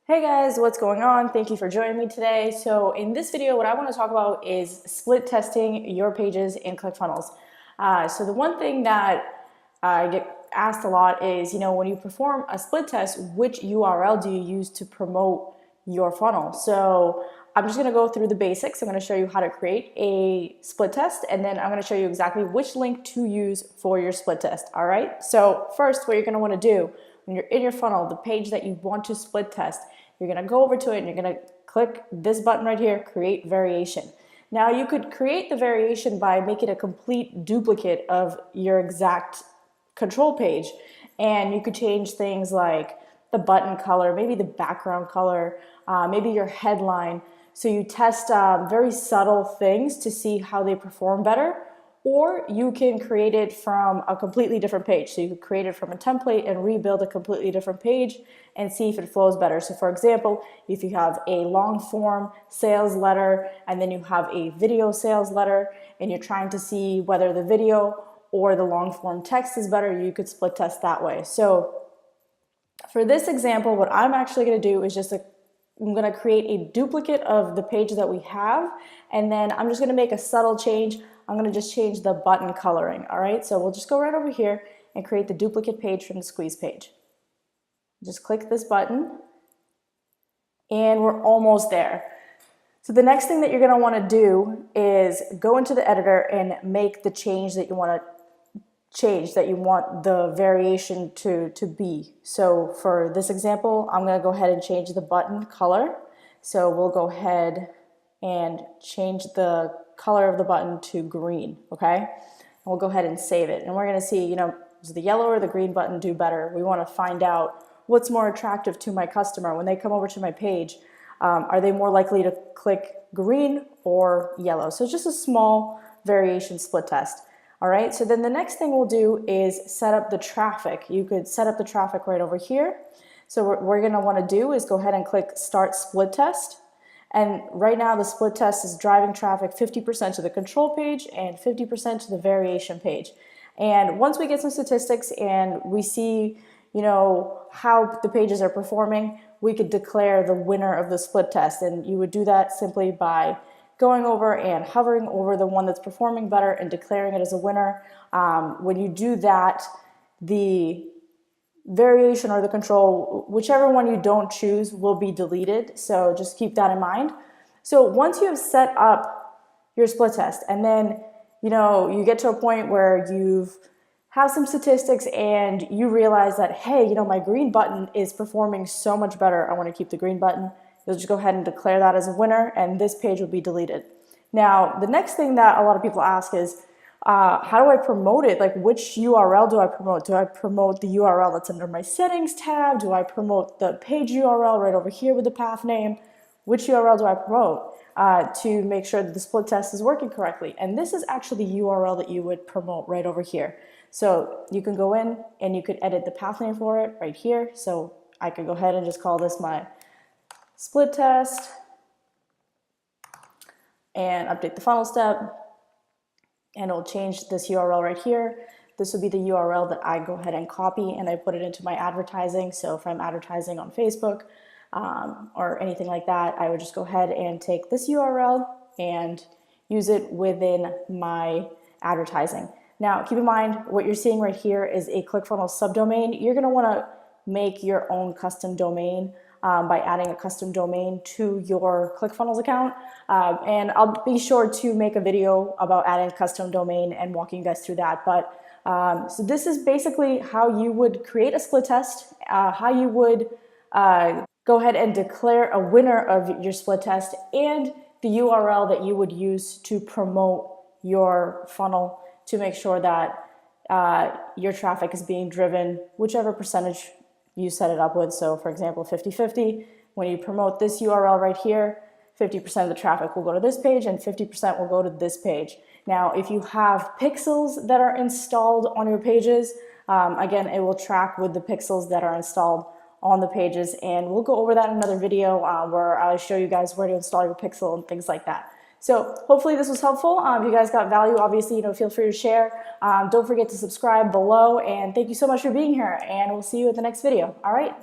Hey guys, what's going on? Thank you for joining me today. So in this video, what I want to talk about is split testing your pages in Clickfunnels. So the one thing that I get asked a lot is, when you perform a split test, which URL do you use to promote your funnel? So I'm just going to go through the basics. I'm going to show you how to create a split test, and then I'm going to show you exactly which link to use for your split test. All right. So first, what you're going to want to do when you're in your funnel, the page that you want to split test, you're going to go over to it and you're going to click this button right here, create variation. Now you could create the variation by making a complete duplicate of your exact control page, and you could change things like the button color, maybe the background color, maybe your headline. So you test very subtle things to see how they perform better. Or you can create it from a completely different page. So you could create it from a template and rebuild a completely different page and see if it flows better. So for example, if you have a long form sales letter and then you have a video sales letter and you're trying to see whether the video or the long form text is better, you could split test that way. So for this example, what I'm actually going to do is I'm going to create a duplicate of the page that we have, and then I'm just going to make a subtle change. I'm going to just change the button coloring. All right, so we'll just go right over here and create the duplicate page from the squeeze page. Just click this button and we're almost there. So the next thing that you're going to want to do is go into the editor and make the change that you want the variation to be. So for this example, I'm going to go ahead and change the button color. So we'll go ahead and change the color of the button to green, okay? And we'll go ahead and save it. And we're going to see, does the yellow or the green button do better? We want to find out what's more attractive to my customer. When they come over to my page, are they more likely to click green or yellow? So it's just a small variation split test. All right, so then the next thing we'll do is set up the traffic. You could set up the traffic right over here. So what we're gonna wanna do is go ahead and click Start Split Test. And right now the split test is driving traffic 50% to the control page and 50% to the variation page. And once we get some statistics and we see, how the pages are performing, we could declare the winner of the split test. And you would do that simply by going over and hovering over the one that's performing better and declaring it as a winner. When you do that, the variation or the control, whichever one you don't choose, will be deleted. So just keep that in mind. So once you have set up your split test and then you get to a point where you've have some statistics and you realize that, hey, my green button is performing so much better, I want to keep the green button. You'll just go ahead and declare that as a winner, and this page will be deleted. Now, the next thing that a lot of people ask is, how do I promote it? Like, which URL do I promote? Do I promote the URL that's under my settings tab? Do I promote the page URL right over here with the path name? Which URL do I promote to make sure that the split test is working correctly? And this is actually the URL that you would promote right over here. So you can go in and you could edit the path name for it right here. So I could go ahead and just call this my split test and update the funnel step, and it'll change this URL right here. This will be the URL that I go ahead and copy and I put it into my advertising. So if I'm advertising on Facebook or anything like that, I would just go ahead and take this URL and use it within my advertising. Now, keep in mind, what you're seeing right here is a ClickFunnels subdomain. You're going to want to make your own custom domain by adding a custom domain to your ClickFunnels account. And I'll be sure to make a video about adding a custom domain and walking you guys through that. But so this is basically how you would create a split test, how you would go ahead and declare a winner of your split test, and the URL that you would use to promote your funnel to make sure that your traffic is being driven, whichever percentage you set it up with. So for example, 50-50, when you promote this URL right here, 50% of the traffic will go to this page and 50% will go to this page. Now, if you have pixels that are installed on your pages, again, it will track with the pixels that are installed on the pages, and we'll go over that in another video where I'll show you guys where to install your pixel and things like that. So hopefully this was helpful. If you guys got value, obviously, feel free to share. Don't forget to subscribe below, and thank you so much for being here, and we'll see you at the next video. All right.